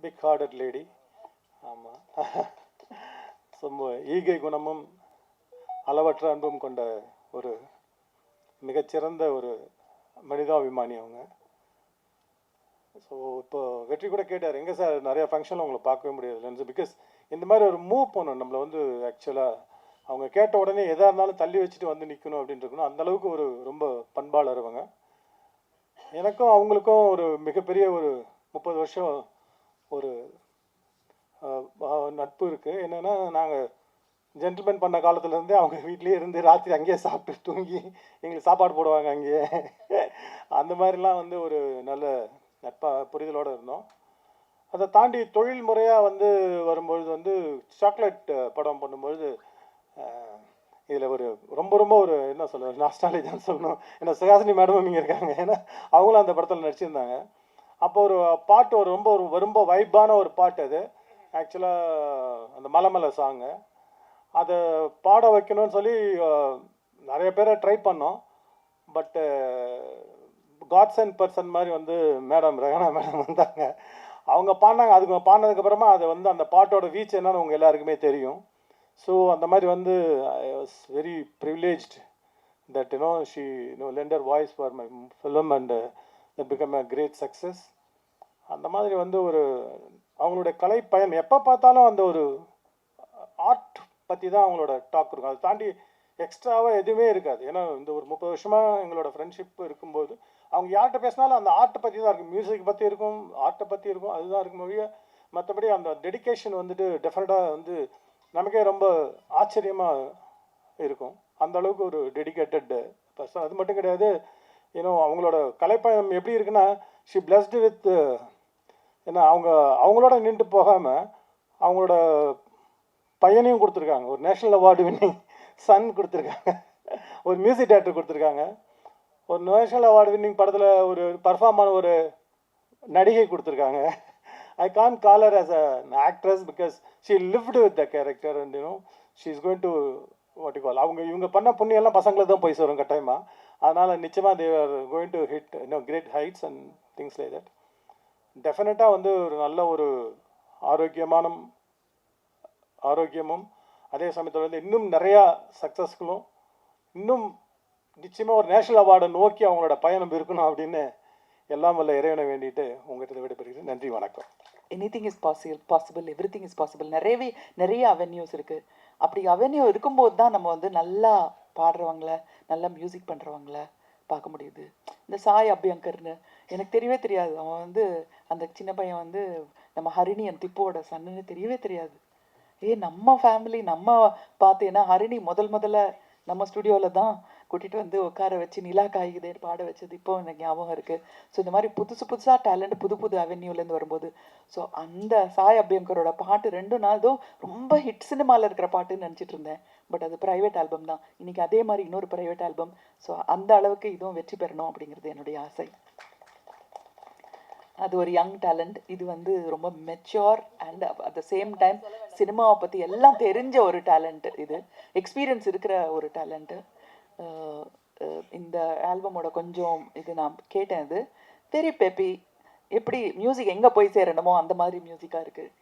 Big hearted lady. ஆமாம், ரொம்ப ஈகை குணமும் அளவற்ற அன்பும் கொண்ட ஒரு மிகச்சிறந்த ஒரு மனிதாபிமானி அவங்க. ஸோ இப்போ வெற்றி கூட கேட்டார், எங்கே சார் நிறையா ஃபங்க்ஷனில் உங்களை பார்க்கவே முடியாது, பிகாஸ் இந்த மாதிரி ஒரு மூவ் பண்ணணும் நம்மளை வந்து ஆக்சுவலாக அவங்க கேட்ட உடனே எதாக இருந்தாலும் தள்ளி வச்சுட்டு வந்து நிற்கணும் அப்படின்ட்டு இருக்கணும். அந்தளவுக்கு ஒரு ரொம்ப பண்பாளர் அவங்க. எனக்கும் அவங்களுக்கும் ஒரு மிகப்பெரிய ஒரு 30 வருஷம் ஒரு நட்பு இருக்குது. என்னென்னா நாங்கள் ஜென்டில்மேன் பண்ண காலத்துலேருந்தே அவங்க வீட்லேயே இருந்து ராத்திரி அங்கேயே சாப்பிட்டு தூங்கி எங்களுக்கு சாப்பாடு போடுவாங்க அங்கேயே. அந்த மாதிரிலாம் வந்து ஒரு நல்ல நட்பாக புரிதலோடு இருந்தோம். அதை தாண்டி தொழில் முறையாக வந்து வரும்பொழுது வந்து சாக்லேட் படம் பண்ணும்பொழுது இதில் ஒரு ரொம்ப ரொம்ப ஒரு என்ன சொல்லுவேன் நாஸ்டாலஜின்னு சொல்லணும். ஏன்னா சுஹாசினி மேடமும் இங்கே இருக்காங்க, ஏன்னா அவங்களும் அந்த படத்தில் நடிச்சிருந்தாங்க. அப்போ ஒரு பாட்டு ஒரு ரொம்ப வைப்பான ஒரு பாட்டு அது ஆக்சுவலாக அந்த மலை சாங்கு. அதை பாட வைக்கணும்னு சொல்லி நிறைய பேரை ட்ரை பண்ணோம். பட்டு காட்ஸ் அண்ட் பர்சன் மாதிரி வந்து மேடம் ரெஹானா மேடம் வந்தாங்க, அவங்க பாடினாங்க. அதுக்கு பாடினதுக்கப்புறமா அதை வந்து அந்த பாட்டோட வீச்சு என்னன்னு உங்கள் எல்லாருக்குமே தெரியும். ஸோ அந்த மாதிரி வந்து I was very privileged that she lend her voice for my film and that become a great success. அந்த மாதிரி வந்து ஒரு அவங்களுடைய கலை பயணம் எப்போ பார்த்தாலும் அந்த ஒரு ஆர்ட் பற்றி தான் அவங்களோட டாக் இருக்கும். அதை தாண்டி எக்ஸ்ட்ராவாக எதுவுமே இருக்காது. ஏன்னா இந்த ஒரு 30 வருஷமாக எங்களோட ஃப்ரெண்ட்ஷிப் இருக்கும்போது அவங்க யார்கிட்ட பேசினாலும் அந்த ஆர்ட்டை பற்றி தான் இருக்கும், மியூசிக் பற்றி இருக்கும், ஆர்ட்டை பற்றி இருக்கும், அதுதான் இருக்கும் மொழிய. மற்றபடி அந்த டெடிக்கேஷன் வந்துட்டு டெஃபினட்டாக வந்து நமக்கே ரொம்ப ஆச்சரியமாக இருக்கும். அந்த அளவுக்கு ஒரு டெடிக்கேட்டட் பர்சன். அது மட்டும் கிடையாது, அவங்களோட கலைப்பயணம் எப்படி இருக்குன்னா ஷி பிளஸ்டு வித் ஏன்னா அவங்களோட நின்று போகாமல் அவங்களோட பையனையும் கொடுத்துருக்காங்க. ஒரு நேஷ்னல் அவார்டு வின்னிங் சன் கொடுத்துருக்காங்க, ஒரு மியூசிக் டைரக்டர் கொடுத்துருக்காங்க, ஒரு நேஷ்னல் அவார்டு வின்னிங் படத்தில் ஒரு பர்ஃபார்ம் ஆன ஒரு நடிகை கொடுத்துருக்காங்க. I can't call her as an actress because she lived with the character and she is going to what you call இவங்க பண்ண புண்ணியெல்லாம் பசங்களுக்கு தான் போய் சேரும் கட்டாயமாக. அதனால் நிச்சயமாக they are going to hit great heights and things like that. டெஃபினட்டாக வந்து ஒரு நல்ல ஒரு ஆரோக்கியமும் அதே சமயத்தில் வந்து இன்னும் நிறையா சக்ஸஸ்ஃபுல்லும் இன்னும் நிச்சயமாக ஒரு நேஷனல் அவார்டை நோக்கி அவங்களோட பயணம் இருக்கணும் அப்படின்னு எல்லாம் வல்ல இறைவனை வேண்டிட்டு உங்கள்கிட்ட விடைபெறுகிறேன். நன்றி, வணக்கம். Anything is possible, everything is possible. நிறைய அவென்யூஸ் இருக்குது. அப்படி அவென்யூ இருக்கும்போது தான் நம்ம வந்து நல்லா பாடுறவங்கள, நல்லா மியூசிக் பண்ணுறவங்கள பார்க்க முடியுது. இந்த சாய் அபியங்கர்னு எனக்கு தெரியவே தெரியாது. அவன் வந்து அந்த சின்ன பையன் வந்து நம்ம ஹரிணி என் திப்போட சன்னுன்னு தெரியவே தெரியாது. நம்ம ஃபேமிலி நம்ம பார்த்து, ஏன்னா ஹரிணி முதல்ல நம்ம ஸ்டுடியோவில் தான் கூட்டிகிட்டு வந்து உட்கார வச்சு நிலா காய்குதே பாட வச்சது இப்போ எனக்கு ஞாபகம் இருக்குது. ஸோ இந்த மாதிரி புதுசாக டேலண்ட் புது அவென்யூலேருந்து வரும்போது, ஸோ அந்த சாய் அபியங்கரோட பாட்டு 2 நாளும் ரொம்ப ஹிட் சினிமாவில் இருக்கிற பாட்டுன்னு நினச்சிட்டு இருந்தேன். பட் அது ப்ரைவேட் ஆல்பம் தான். இன்றைக்கி அதே மாதிரி இன்னொரு ப்ரைவேட் ஆல்பம். ஸோ அந்த அளவுக்கு இதுவும் வெற்றி பெறணும் அப்படிங்கிறது என்னுடைய ஆசை. அது ஒரு யங் டேலண்ட். இது வந்து ரொம்ப mature and at the same time சினிமாவை பற்றி எல்லாம் தெரிஞ்ச ஒரு டேலண்ட்டு. இது எக்ஸ்பீரியன்ஸ் இருக்கிற ஒரு டேலண்ட்டு. இந்த ஆல்பமோட கொஞ்சம் இது நான் கேட்டேன். இது வெரி பெப்பி. எப்படி மியூசிக் எங்கே போய் சேரணுமோ அந்த மாதிரி மியூசிக்காக இருக்குது.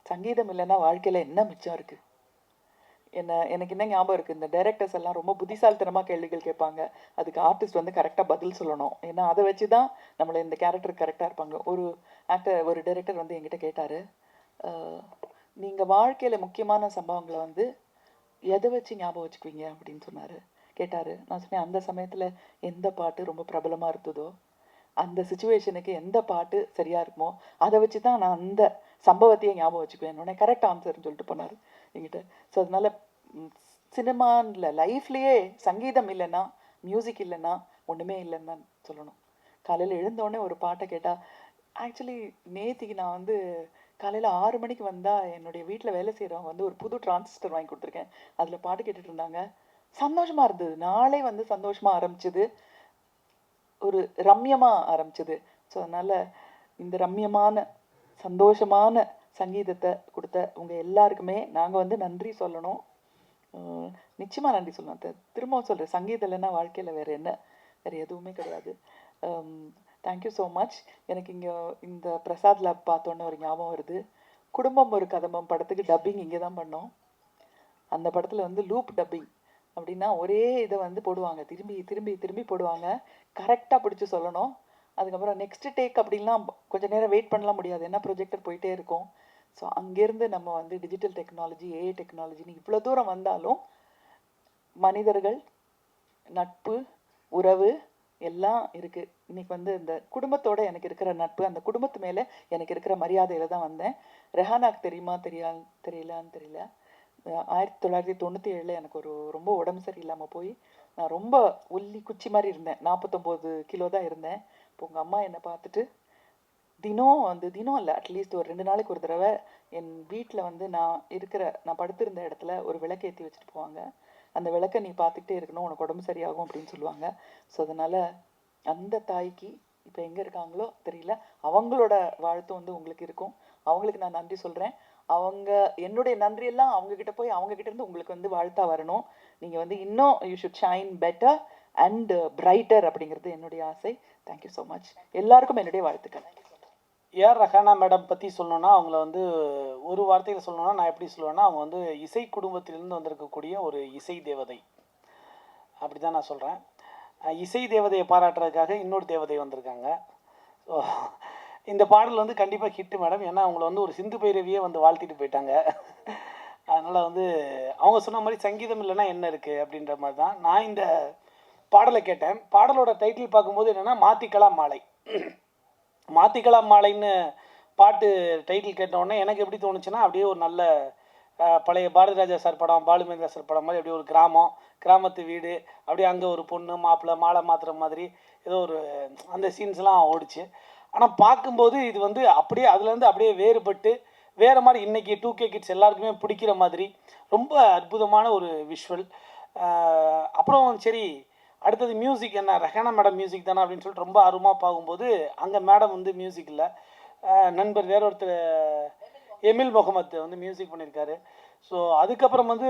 சங்கீதம் இல்லைன்னா வாழ்க்கையில் என்ன மிச்சம் இருக்குது? எனக்கு என்ன ஞாபகம் இருக்குது, இந்த டைரக்டர்ஸ் எல்லாம் ரொம்ப புத்திசாலித்தனமாக கேள்விகள் கேட்பாங்க. அதுக்கு ஆர்டிஸ்ட் வந்து கரெக்டாக பதில் சொல்லணும். ஏன்னா அதை வச்சு தான் நம்மளை இந்த கேரக்டர் கரெக்டாக இருப்பாங்க. ஒரு டைரக்டர் வந்து என்கிட்ட கேட்டார், நீங்கள் வாழ்க்கையில் முக்கியமான சம்பவங்களை வந்து எதை வச்சு ஞாபகம் வச்சுக்குவீங்க அப்படின்னு கேட்டார். நான் சொன்னேன், அந்த சமயத்தில் எந்த பாட்டு ரொம்ப பிரபலமாக இருந்ததோ, அந்த சுச்சுவேஷனுக்கு எந்த பாட்டு சரியாக இருக்குமோ அதை வச்சு தான் நான் அந்த சம்பவத்தையே ஞாபகம் வச்சுக்குவேன். உடனே கரெக்ட் ஆன்சர்னு சொல்லிட்டு போனார் என்கிட்ட. ஸோ அதனால சினிமாவில் லைஃப்லேயே சங்கீதம் இல்லைன்னா, மியூசிக் இல்லைன்னா ஒன்றுமே இல்லைன்னு தான் சொல்லணும். காலையில் எழுந்தோடனே ஒரு பாட்டை கேட்டால், ஆக்சுவலி நேத்திக்கு நான் வந்து காலையில் 6 மணிக்கு வந்தால் என்னுடைய வீட்டில் வேலை செய்கிறவங்க வந்து ஒரு புது டிரான்சிஸ்டர் வாங்கி கொடுத்துருக்கேன். அதில் பாட்டு கேட்டுட்டு இருந்தாங்க. சந்தோஷமாக இருந்தது. நாளே வந்து சந்தோஷமாக ஆரம்பிச்சுது, ஒரு ரம்யமாக ஆரம்பிச்சுது. ஸோ அதனால் இந்த ரம்யமான சந்தோஷமான சங்கீதத்தை கொடுத்த உங்கள் எல்லாருக்குமே நாங்கள் வந்து நன்றி சொல்லணும். நிச்சயமாக நன்றி சொல்லணும். திரும்பவும் சொல்கிறேன், சங்கீதம் இல்லைன்னா வாழ்க்கையில் வேறு எதுவுமே கிடையாது. Thank you so much. எனக்கு இங்கே இந்த பிரசாத் லேப் பார்த்தோன்னே ஒரு ஞாபகம் வருது. குடும்பம் ஒரு கதம்பம் படத்துக்கு டப்பிங் இங்கே தான் பண்ணோம். அந்த படத்தில் வந்து லூப் டப்பிங் அப்படின்னா ஒரே இதை வந்து போடுவாங்க, திரும்பி திரும்பி திரும்பி போடுவாங்க, கரெக்டாக பிடிச்சி சொல்லணும். அதுக்கப்புறம் நெக்ஸ்ட் டேக் அப்படின்லாம் கொஞ்சம் நேரம் வெயிட் பண்ணலாம் முடியாது, ஏன்னா ப்ரொஜெக்டர் போயிட்டே இருக்கும். ஸோ அங்கேருந்து நம்ம வந்து டிஜிட்டல் டெக்னாலஜி, ஏஐ டெக்னாலஜின்னு இவ்வளோ தூரம் வந்தாலும் மனிதர்கள், நட்பு, உறவு எல்லாம் இருக்குது. இன்னைக்கு வந்து இந்த குடும்பத்தோட எனக்கு இருக்கிற நட்பு, அந்த குடும்பத்து மேலே எனக்கு இருக்கிற மரியாதையில் தான் வந்தேன். ரெஹானாக்கு தெரியுமா தெரியலான்னு தெரியல. 1997 எனக்கு ஒரு ரொம்ப உடம்பு சரியில்லாமல் போய் நான் ரொம்ப ஒல்லி குச்சி மாதிரி இருந்தேன். 49 கிலோ தான் இருந்தேன். இப்போ உங்கள் அம்மா என்னை பார்த்துட்டு தினம் இல்லை, அட்லீஸ்ட் ஒரு 2 நாளைக்கு ஒரு தடவை என் வீட்டில் வந்து நான் படுத்திருந்த இடத்துல ஒரு விளக்கு ஏற்றி வச்சுட்டு போவாங்க. அந்த விளக்கை நீ பார்த்துக்கிட்டே இருக்கணும், உனக்கு உடம்பு சரியாகும் அப்படின்னு சொல்லுவாங்க. ஸோ அதனால் அந்த தாய்க்கு இப்போ எங்கே இருக்காங்களோ தெரியல, அவங்களோட வாழ்த்து வந்து உங்களுக்கு இருக்கும். அவங்களுக்கு நான் நன்றி சொல்கிறேன். என்னுடைய நன்றியெல்லாம் அவங்கக்கிட்ட போய் அவங்கக்கிட்ட இருந்து உங்களுக்கு வந்து வாழ்த்தா வரணும். நீங்கள் வந்து இன்னும் you should shine better and brighter அப்படிங்கிறது என்னுடைய ஆசை. Thank you so much. எல்லாருக்கும் என்னுடைய வாழ்த்துக்கள். ஏஆர் ரெஹானா மேடம் பற்றி சொல்லணுன்னா, அவங்கள வந்து ஒரு வார்த்தையில் சொல்லணுன்னா நான் எப்படி சொல்லுவேன்னா, அவங்க வந்து இசை குடும்பத்திலிருந்து வந்திருக்கக்கூடிய ஒரு இசை தேவதை, அப்படி தான் நான் சொல்கிறேன். இசை தேவதையை பாராட்டுறதுக்காக இன்னொரு தேவதை வந்திருக்காங்க. ஸோ இந்த பாடல் வந்து கண்டிப்பாக ஹிட்டு மேடம். ஏன்னா அவங்கள வந்து ஒரு சிந்து பைரவியே வந்து வாழ்த்திட்டு போயிட்டாங்க. அதனால் வந்து அவங்க சொன்ன மாதிரி சங்கீதம் இல்லைன்னா என்ன இருக்குது அப்படின்ற மாதிரி தான் நான் இந்த பாடலை கேட்டேன். பாடலோட டைட்டில் பார்க்கும்போது என்னென்னா மாத்திக்கலாம் மாலை. மாத்திக்கலாம் மாலைன்னு பாட்டு டைட்டில் கேட்டோடனே எனக்கு எப்படி தோணுச்சுன்னா, அப்படியே ஒரு நல்ல பழைய பாரதி ராஜா சார் படம், பாலுமேந்திரா சார் படம் மாதிரி அப்படியே ஒரு கிராமத்து வீடு, அப்படியே அங்கே ஒரு பொண்ணு மாப்பிள்ளை மாலை மாற்றுற மாதிரி ஏதோ ஒரு அந்த சீன்ஸ்லாம் ஓடிச்சு. ஆனால் பார்க்கும்போது இது வந்து அப்படியே அதுலேருந்து அப்படியே வேறுபட்டு வேறு மாதிரி இன்றைக்கி 2K கிட்ஸ் எல்லாருக்குமே பிடிக்கிற மாதிரி ரொம்ப அற்புதமான ஒரு விஷுவல். அப்புறம் சரி அடுத்தது மியூசிக் என்ன, ரெஹானா மேடம் மியூசிக் தானே அப்படின்னு சொல்லிட்டு ரொம்ப ஆர்வமாக பார்க்கும்போது அங்கே மேடம் வந்து மியூசிக் இல்லை, நண்பர் வேற ஒருத்தர் எமில் முகமது வந்து மியூசிக் பண்ணியிருக்காரு. ஸோ அதுக்கப்புறம் வந்து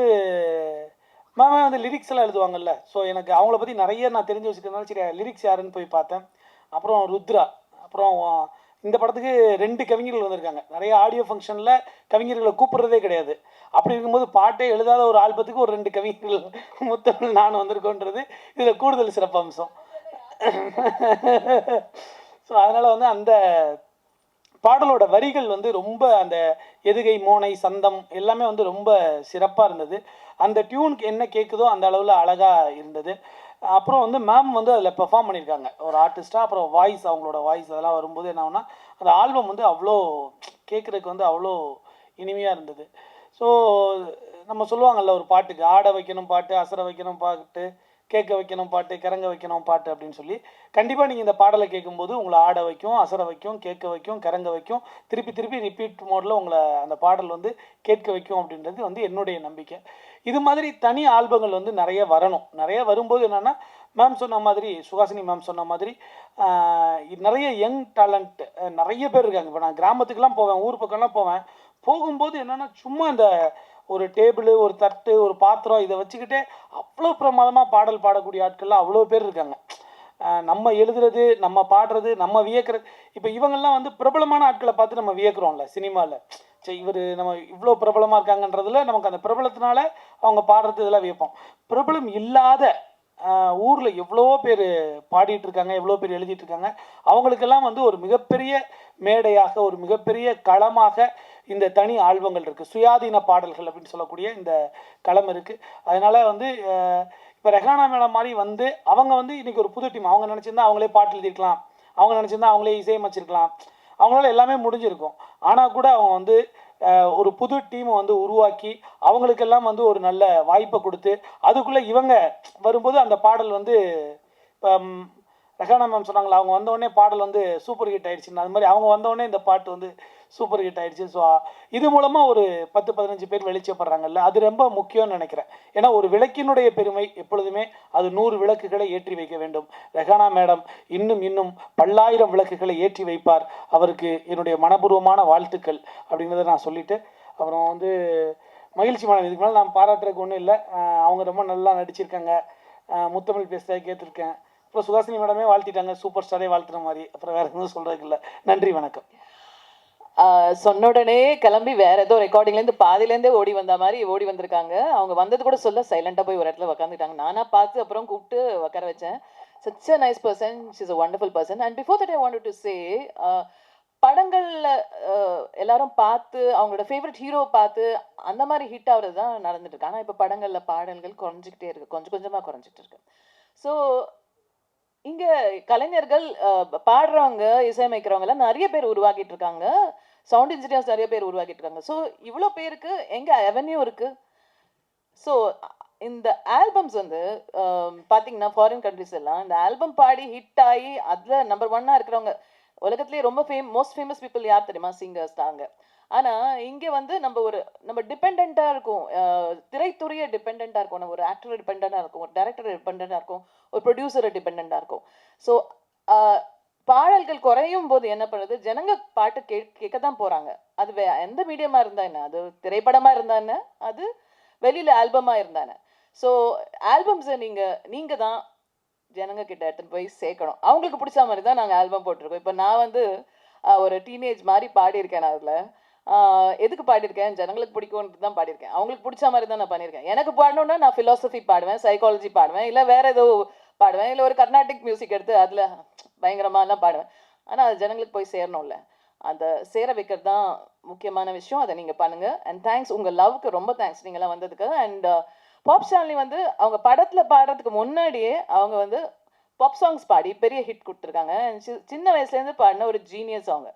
மேம் வந்து லிரிக்ஸ் எல்லாம் எழுதுவாங்கல்ல. ஸோ எனக்கு அவங்கள பற்றி நிறைய நான் தெரிஞ்சு வச்சுக்கிறதுனால சரி லிரிக்ஸ் யாருன்னு போய் பார்த்தேன். அப்புறம் ருத்ரா, அப்புறம் இந்த படத்துக்கு 2 கவிஞர்கள் வந்திருக்காங்க. நிறைய ஆடியோ ஃபங்க்ஷனில் கவிஞர்களை கூப்பிட்றதே கிடையாது. அப்படி இருக்கும்போது பாட்டே எழுதாத ஒரு ஆல்பத்துக்கு ஒரு 2 கவிஞர்கள் முத்தமிழ் நான் வந்திருக்கோன்றது இதில் கூடுதல் சிறப்பம்சம். ஸோ அதனால் வந்து அந்த பாடலோட வரிகள் வந்து ரொம்ப அந்த எதுகை மோனை சந்தம் எல்லாமே வந்து ரொம்ப சிறப்பாக இருந்தது. அந்த டியூனுக்கு என்ன கேட்குதோ அந்த அளவில் அழகாக இருந்தது. அப்புறம் வந்து மேம் வந்து அதில் பெர்ஃபார்ம் பண்ணியிருக்காங்க ஒரு ஆர்டிஸ்ட்டாக. அப்புறம் வாய்ஸ், அவங்களோட வாய்ஸ் அதெல்லாம் வரும்போது என்ன ஆகுனா அந்த ஆல்பம் வந்து அவ்வளோ கேட்குறதுக்கு வந்து அவ்வளோ இனிமையாக இருந்தது. ஸோ நம்ம சொல்லுவாங்கள்ல ஒரு பாட்டுக்கு ஆட வைக்கணும் பாட்டு, அசர வைக்கணும் பாட்டு, கேட்க வைக்கணும் பாட்டு, கிறங்க வைக்கணும் பாட்டு அப்படின்னு சொல்லி கண்டிப்பாக நீங்கள் இந்த பாடலை கேட்கும்போது உங்களை ஆட வைக்கும், அசர வைக்கும், கேட்க வைக்கும், கிறங்க வைக்கும், திருப்பி ரிப்பீட் மோடில் உங்களை அந்த பாடல் வந்து கேட்க வைக்கும் அப்படின்றது வந்து என்னுடைய நம்பிக்கை. இது மாதிரி தனி ஆல்பங்கள் வந்து நிறைய வரணும். நிறைய வரும்போது என்னென்னா மேம் சொன்ன மாதிரி, சுஹாசினி மேம் சொன்ன மாதிரி நிறைய யங் டேலண்ட் நிறைய பேர் இருக்காங்க. இப்போ நான் கிராமத்துக்கெலாம் போவேன், ஊர் பக்கம்லாம் போகும்போது என்னென்னா சும்மா இந்த ஒரு டேபிள், ஒரு தட்டு, ஒரு பாத்திரம் இதை வச்சுக்கிட்டே அவ்வளோ பிரமாதமாக பாடல் பாடக்கூடிய ஆட்கள்லாம் அவ்வளோ பேர் இருக்காங்க. நம்ம எழுதுறது, நம்ம பாடுறது, நம்ம வியக்கிறது. இப்போ இவங்கெல்லாம் வந்து பிரபலமான ஆட்களை பார்த்து நம்ம வியக்கிறோம்ல சினிமாவில். சரி இவர் நம்ம இவ்வளோ பிரபலமாக இருக்காங்கன்றதுல நமக்கு அந்த பிரபலத்தினால அவங்க பாடுறது இதெல்லாம் வியப்போம். பிரபலம் இல்லாத ஊரில் எவ்வளோ பேர் பாடிட்டு இருக்காங்க, எவ்வளோ பேர் எழுதிட்டு இருக்காங்க. அவங்களுக்கெல்லாம் வந்து ஒரு மிகப்பெரிய மேடையாக, ஒரு மிகப்பெரிய களமாக இந்த தனி ஆல்பங்கள் இருக்குது. சுயாதீன பாடல்கள் அப்படின்னு சொல்லக்கூடிய இந்த களம் இருக்குது. அதனால் வந்து இப்போ ரெஹானா மேடம் மாதிரி வந்து அவங்க வந்து இன்றைக்கி ஒரு புது டீம், அவங்க நினச்சிருந்தா அவங்களே பாட்டு எழுதிருக்கலாம், அவங்க நினச்சிருந்தா அவங்களே இசையமைச்சிருக்கலாம், அவங்களால எல்லாமே முடிஞ்சிருக்கும். ஆனால் கூட அவங்க வந்து ஒரு புது டீமை வந்து உருவாக்கி அவங்களுக்கெல்லாம் வந்து ஒரு நல்ல வாய்ப்பை கொடுத்து அதுக்குள்ளே இவங்க வரும்போது அந்த பாடல் வந்து இப்போ ரெஹானா மேம் சொன்னாங்களா, அவங்க வந்தோடனே பாடல் வந்து சூப்பர் ஹிட் ஆகிடுச்சுன்னு, அது மாதிரி அவங்க வந்தோடனே இந்த பாட்டு வந்து சூப்பர் ஹிட் ஆகிடுச்சு. ஸோ இது மூலமாக ஒரு 10-15 பேர் வெளிச்சப்படுறாங்கல்ல, அது ரொம்ப முக்கியம்னு நினைக்கிறேன். ஏன்னா ஒரு விளக்கினுடைய பெருமை எப்பொழுதுமே அது 100 விளக்குகளை ஏற்றி வைக்க வேண்டும். ரெஹானா மேடம் இன்னும் பல்லாயிரம் விளக்குகளை ஏற்றி வைப்பார். அவருக்கு என்னுடைய மனப்பூர்வமான வாழ்த்துக்கள் அப்படிங்கிறத நான் சொல்லிவிட்டு, அப்புறம் வந்து மகிழ்ச்சி மேடம், இதுக்கு மேலே நான் பாராட்டுறதுக்கு ஒன்றும் இல்லை. அவங்க ரொம்ப நல்லா நடிச்சிருக்காங்க. முத்தமிழ் பேசுகிறத கேட்டிருக்கேன். அப்புறம் சுஹாசினி மேடமே வாழ்த்திட்டாங்க, சூப்பர் ஸ்டாரே வாழ்த்துற மாதிரி. அப்புறம் வேறு எதுவும் சொல்கிறதுக்கு இல்லை. நன்றி, வணக்கம். சொன்ன உடனே கிளம்பி வேற ஏதோ ரெக்கார்டிங்லேருந்து பாதியிலேருந்தே ஓடி வந்த மாதிரி ஓடி வந்திருக்காங்க. அவங்க வந்தது கூட சொல்ல சைலண்டாக போய் ஒரு இடத்துல உட்காந்துட்டாங்க. நானாக பார்த்து அப்புறம் கூப்பிட்டு உட்கார வச்சேன். such a nice person, she's a wonderful person. And before that I wanted to say, படங்கள்ல எல்லாரும் பார்த்து அவங்களோட ஃபேவரட் ஹீரோ பார்த்து அந்த மாதிரி ஹிட் ஆகுறது தான் நடந்துட்டு இருக்கு. ஆனால் இப்போ படங்கள்ல பாடல்கள் குறைஞ்சிக்கிட்டே இருக்கு, கொஞ்சம் கொஞ்சமாக குறைஞ்சிட்டு இருக்கு. ஸோ இங்க கலைஞர்கள் பாடுறவங்க இசையமைக்கிறவங்க எல்லாம் நிறைய பேர் உருவாக்கிட்டு இருக்காங்க, சவுண்ட் இன்ஜினியர்ஸ் நிறைய பேர் உருவாக்கிட்டு இருக்காங்க. ஸோ இவ்வளோ பேருக்கு எங்க அவென்யூ இருக்கு. ஸோ இந்த ஆல்பம்ஸ் வந்து பார்த்தீங்கன்னா ஃபாரின் கண்ட்ரிஸ் எல்லாம் இந்த ஆல்பம் பாடி ஹிட் ஆகி அதில் நம்பர் 1 இருக்கிறவங்க உலகத்துலேயே ரொம்ப மோஸ்ட் ஃபேமஸ் பீப்புள் யார் தெரியுமா? சிங்கர்ஸ் தாங்க. ஆனால் இங்கே வந்து நம்ம டிபெண்ட்டாக இருக்கும், திரைத்துறையை டிபெண்ட்டாக இருக்கும், நம்ம ஒரு ஆக்டரை டிபெண்ட்டாக இருக்கும், ஒரு டைரக்டரை டிபெண்ட்டாக இருக்கும், ஒரு ப்ரொடியூசரை டிபெண்ட்டாக இருக்கும். ஸோ பாடல்கள் குறையும் போது என்ன பண்ணுறது, ஜனங்க பாட்டு கேட்க தான் போகிறாங்க. அது எந்த மீடியமாக இருந்தா என்ன, அது திரைப்படமாக இருந்தா என்ன, அது வெளியில் ஆல்பமாக இருந்தானே. ஸோ ஆல்பம்ஸை நீங்கள் தான் ஜனங்க கிட்ட எடுத்துன்னு போய் சேர்க்கணும். அவங்களுக்கு பிடிச்ச மாதிரி தான் நாங்கள் ஆல்பம் போட்டிருக்கோம். இப்போ நான் வந்து ஒரு டீனேஜ் மாதிரி பாடியிருக்கேன். நான் அதில் எதுக்கு பாடியிருக்கேன், ஜனங்களுக்கு பிடிக்கும்னு தான் பாடியிருக்கேன். அவங்களுக்கு பிடிச்ச மாதிரி தான் நான் பண்ணியிருக்கேன். எனக்கு பாடணுன்னா நான் ஃபிலாசபி பாடுவேன், சைக்காலஜி பாடுவேன், இல்லை வேறு ஏதோ பாடுவேன், இல்லை ஒரு கர்நாடிக் மியூசிக் எடுத்து அதில் பயங்கரமாலாம் பாடுவேன். ஆனால் அது ஜனங்களுக்கு போய் சேரணும்ல, அந்த சேர வைக்கிறது தான் முக்கியமான விஷயம். அதை நீங்கள் பண்ணுங்கள். அண்ட் தேங்க்ஸ், உங்கள் லவ்க்கு ரொம்ப தேங்க்ஸ் நீங்களாம் வந்ததுக்கு. அண்ட் பாப் ஷாலினி வந்து அவங்க படத்தில் பாடுறதுக்கு முன்னாடியே அவங்க வந்து பாப் சாங்ஸ் பாடி பெரிய ஹிட் கொடுத்துருக்காங்க. சின்ன வயசுலேருந்து பாடின ஒரு ஜீனியஸ் அவங்க.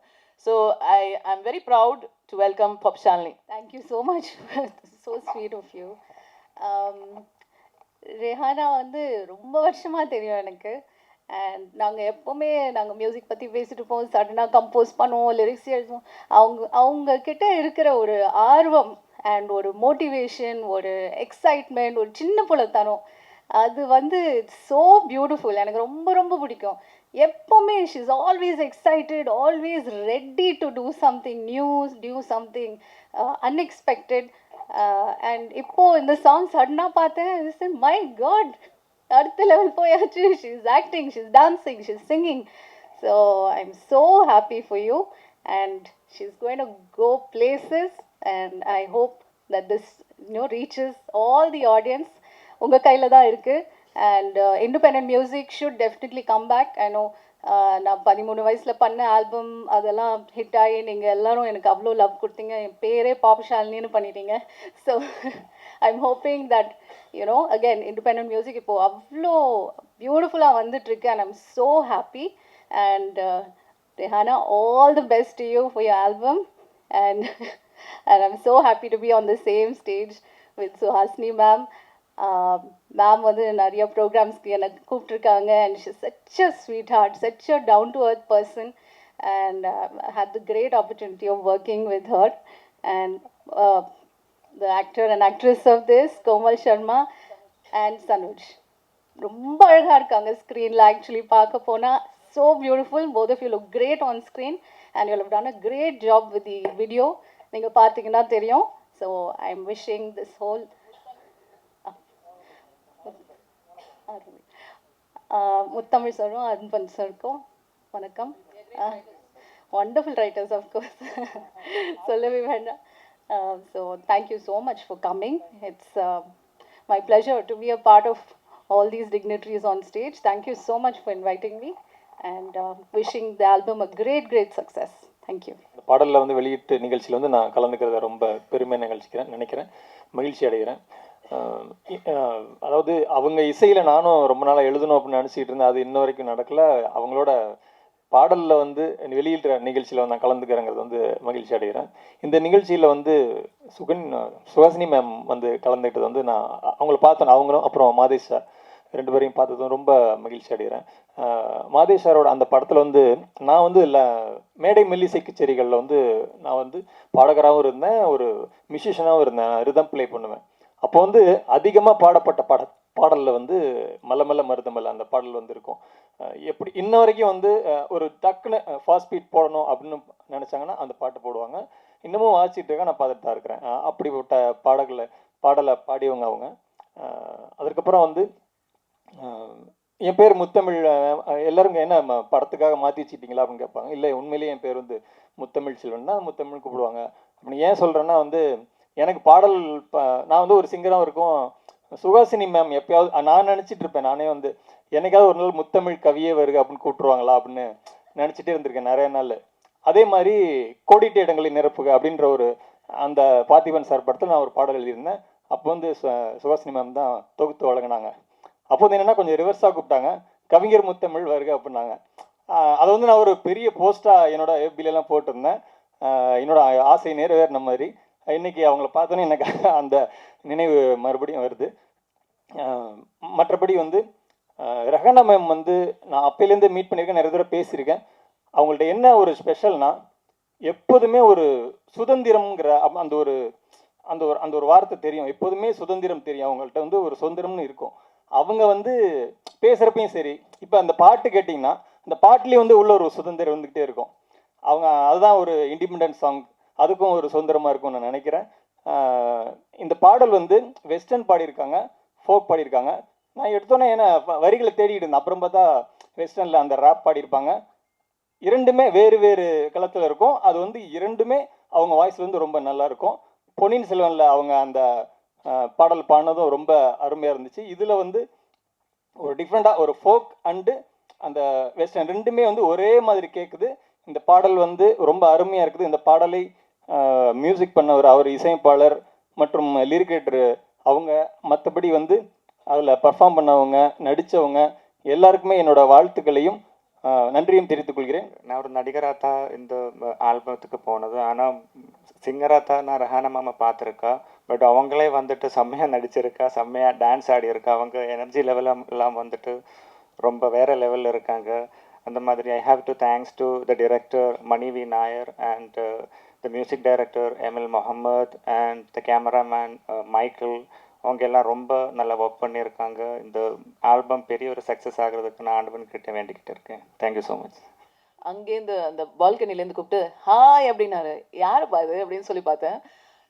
So I am very proud to welcome pop Shalini. Thank you so much, so sweet of you. Rehana வந்து ரொம்ப வருஷமாக தெரியும் எனக்கு. அண்ட் நாங்கள் மியூசிக் பற்றி பேசிட்டு இருப்போம், சடனாக கம்போஸ் பண்ணுவோம், லிரிக்ஸ் எழுதுவோம். அவங்க கிட்ட இருக்கிற ஒரு ஆர்வம் அண்ட் ஒரு மோட்டிவேஷன், ஒரு எக்ஸைட்மெண்ட், ஒரு சின்ன புலத்தனம், அது வந்து ஸோ பியூட்டிஃபுல். எனக்கு ரொம்ப ரொம்ப பிடிக்கும். எப்போவுமே she is always excited, always ready to do something new, do something unexpected. And இப்போது இந்த சாங் சடனாக பார்த்தேன், மை காட், அடுத்த லெவல் போயாச்சு. She is acting, she is dancing, she is singing. So I am so happy for you and she is going to go places and I hope that this reaches all the audience. உங்க கையில தான் இருக்கு. And independent music should definitely come back. I know நான் 13 வயசுல பண்ண album அதெல்லாம் hit ஆகி நீங்கள் எல்லாரும் எனக்கு அவ்வளோ லவ் கொடுத்தீங்க. என் பேரே பாப் ஷாலினின்னு பண்ணிட்டீங்க. So I am hoping that again independent music இப்போ அவ்வளோ பியூட்டிஃபுல்லாக வந்துட்டுருக்கு. and I'm so happy. And Rehana, all the best to you for your album. And I'm so happy to be on the same stage with Suhasini ma'am. Ma'am வந்து நிறைய ப்ரோக்ராம்ஸ்க்கு எனக்கு கூப்பிட்டுருக்காங்க. and she's such a sweetheart, such a down to earth person. And I had the great opportunity of working with her. And the actor and actress of this, Komal Sharma and Sanuj, ரொம்ப அழகாக இருக்காங்க ஸ்க்ரீனில். Actually பார்க்க போனால் so beautiful. Both of you look great on screen and you have done a great job with the video. நீங்கள் பார்த்தீங்கன்னா தெரியும். So I am wishing this whole Muthamizh சாரும் அன்பன் சாருக்கும் வணக்கம். wonderful writers of course, சொல்லவே வேண்டாம். So thank you so much for coming. It's my pleasure to be a part of all these dignitaries on stage. Thank you so much for inviting me and wishing the album a great success. Thank you. இந்த பாடலில் வந்து வெளியீட்டு நிகழ்ச்சியில் வந்து நான் கலந்துக்கிறத ரொம்ப பெருமை நினைக்கிறேன், மகிழ்ச்சி அடைகிறேன். அதாவது அவங்க இசையில் நானும் ரொம்ப நாளாக எழுதணும் அப்படின்னு நினச்சிக்கிட்டு இருந்தேன். அது இன்ன வரைக்கும் நடக்கலை. அவங்களோட பாடலில் வந்து வெளியிடுற நிகழ்ச்சியில் வந்து நான் கலந்துக்கிறேங்கிறது வந்து மகிழ்ச்சி அடைகிறேன். இந்த நிகழ்ச்சியில் வந்து சுஹாசினி மேம் வந்து கலந்துக்கிட்டது வந்து நான் அவங்கள பார்த்தேன். அவங்களும் அப்புறம் மாதேஷ் சார் 2 பேரையும் பார்த்ததும் ரொம்ப மகிழ்ச்சி அடைகிறேன். மாதேஷ் சாரோட அந்த படத்தில் வந்து நான் வந்து மேடை மெல்லிசை கச்சேரிகளில் வந்து நான் வந்து பாடகராகவும் இருந்தேன், ஒரு மியூசிஷியனாகவும் இருந்தேன், ரிதம் ப்ளே பண்ணுவேன். அப்போ வந்து அதிகமாக பாடப்பட்ட பாடலில் வந்து மல்ல மல்ல மருதமல்ல அந்த பாடல் வந்து இருக்கும். எப்படி இன்ன வரைக்கும் வந்து ஒரு டக்குன்னு ஃபாஸ்ட் ஸ்பீட் போடணும் அப்படின்னு நினச்சாங்கன்னா அந்த பாட்டு போடுவாங்க. இன்னமும் வாசிச்சுட்டு இருக்கேன், நான் பார்த்துட்டு தான் இருக்கிறேன். அப்படிப்பட்ட பாடலை பாடியவங்க அவங்க. அதுக்கப்புறம் வந்து என் பேர் முத்தமிழ். எல்லாரும் என்ன படத்துக்காக மாற்றி வச்சுக்கிட்டீங்களா அப்படின்னு கேட்பாங்க. இல்லை, உண்மையிலேயே என் பேர் வந்து முத்தமிழ் செல்வன் தான், முத்தமிழ் கூப்பிடுவாங்க. அப்படி ஏன் சொல்கிறேன்னா வந்து எனக்கு பாடல் நான் வந்து ஒரு சிங்கராகவும் இருக்கும். சுஹாசினி மேம் எப்பயாவது நான் நினச்சிட்டு இருப்பேன், நானே வந்து என்னைக்காவது ஒரு நாள் முத்தமிழ் கவியே வருக அப்படின்னு கூப்பிட்டுருவாங்களா அப்படின்னு நினச்சிட்டே இருந்திருக்கேன் நிறைய நாள். அதே மாதிரி கோடிட்ட இடங்களை நிரப்புக அப்படின்ற ஒரு அந்த பார்த்திபன் சார் படத்தில் நான் ஒரு பாடல் எழுதியிருந்தேன். அப்போ வந்து சுஹாசினி மேம் தான் தொகுத்து வழங்கினாங்க. அப்போ வந்து என்னென்னா கொஞ்சம் ரிவர்ஸாக கூப்பிட்டாங்க, கவிஞர் முத்தமிழ் வருக அப்படின்னாங்க. அதை வந்து நான் ஒரு பெரிய போஸ்ட்டாக என்னோட FB-லலாம் போட்டிருந்தேன். என்னோட ஆசை நிறைவேறின மாதிரி இன்னைக்கு அவங்கள பார்த்தோன்னே எனக்கு அந்த நினைவு மறுபடியும் வருது. மற்றபடி வந்து ரஹனா மேம் வந்து நான் அப்பையிலேருந்து மீட் பண்ணியிருக்கேன், நிறைய தடவை பேசியிருக்கேன். அவங்கள்ட்ட என்ன ஒரு ஸ்பெஷல்னா எப்போதுமே ஒரு சுதந்திரம்ங்கிற அந்த ஒரு அந்த ஒரு அந்த ஒரு வார்த்தை தெரியும். எப்போதுமே சுதந்திரம் தெரியும் அவங்கள்ட்ட, வந்து ஒரு சுதந்திரம்னு இருக்கும். அவங்க வந்து பேசுகிறப்பையும் சரி, இப்போ அந்த பாட்டு கேட்டிங்கன்னா அந்த பாட்டுலேயே வந்து உள்ள ஒரு சுதந்திரம் வந்துக்கிட்டே இருக்கும். அவங்க அதுதான் ஒரு இண்டிபெண்டன்ஸ் சாங், அதுக்கும் ஒரு சுதந்திரமாக இருக்கும்னு நான் நினைக்கிறேன். இந்த பாடல் வந்து வெஸ்டர்ன் பாடியிருக்காங்க, ஃபோக் பாடியிருக்காங்க. நான் எடுத்தோன்னே ஏன்னா வரிகளை தேடிட்டு இருந்தேன். அப்புறம் பார்த்தா வெஸ்டர்னில் அந்த ரேப் பாடியிருப்பாங்க. இரண்டுமே வேறு வேறு களத்தில் இருக்கும். அது வந்து இரண்டுமே அவங்க வாய்ஸ் வந்து ரொம்ப நல்லா இருக்கும். பொன்னியின் செல்வனில் அவங்க அந்த பாடல் பாடினதும் ரொம்ப அருமையாக இருந்துச்சு. இதில் வந்து ஒரு டிஃப்ரெண்ட்டாக ஒரு ஃபோக் அண்டு அந்த வெஸ்டர்ன் ரெண்டுமே வந்து ஒரே மாதிரி கேட்குது. இந்த பாடல் வந்து ரொம்ப அருமையாக இருக்குது. இந்த பாடலை மியூசிக் பண்ணவர், அவர் இசையமைப்பாளர் மற்றும் லிரிக்ரேட்டர் அவங்க, மற்றபடி வந்து அதில் பர்ஃபார்ம் பண்ணவங்க, நடித்தவங்க எல்லாருக்குமே என்னோட வாழ்த்துக்களையும் நன்றியும் தெரிவித்துக் கொள்கிறேன். நான் ஒரு நடிகராக தான் இந்த ஆல்பத்துக்கு போனது. ஆனால் சிங்கராக தான் நான் ரஹானா மாமா பார்த்துருக்கா. பட் அவங்களே வந்துட்டு செம்மையாக நடிச்சிருக்கா, செம்மையாக டான்ஸ் ஆடியிருக்கா. அவங்க எனர்ஜி லெவலெல்லாம் வந்துட்டு ரொம்ப வேறு லெவலில் இருக்காங்க. அந்த மாதிரி I have to thanks to the director Mani V Nair and the music director ML Mohammed and the cameraman Michael. அவங்க எல்லாம் ரொம்ப நல்லா ஒர்க் பண்ணியிருக்காங்க. இந்த ஆல்பம் பெரிய ஒரு சக்ஸஸ் ஆகிறதுக்கு நான் ஆண்டவன் கிட்ட வேண்டிக்கிட்டு இருக்கேன். Thank you so much. அங்கேருந்து அந்த பால்கனிலேருந்து கூப்பிட்டு ஹாய் அப்படின்னாரு. யார் பாது அப்படின்னு சொல்லி பார்த்தேன்.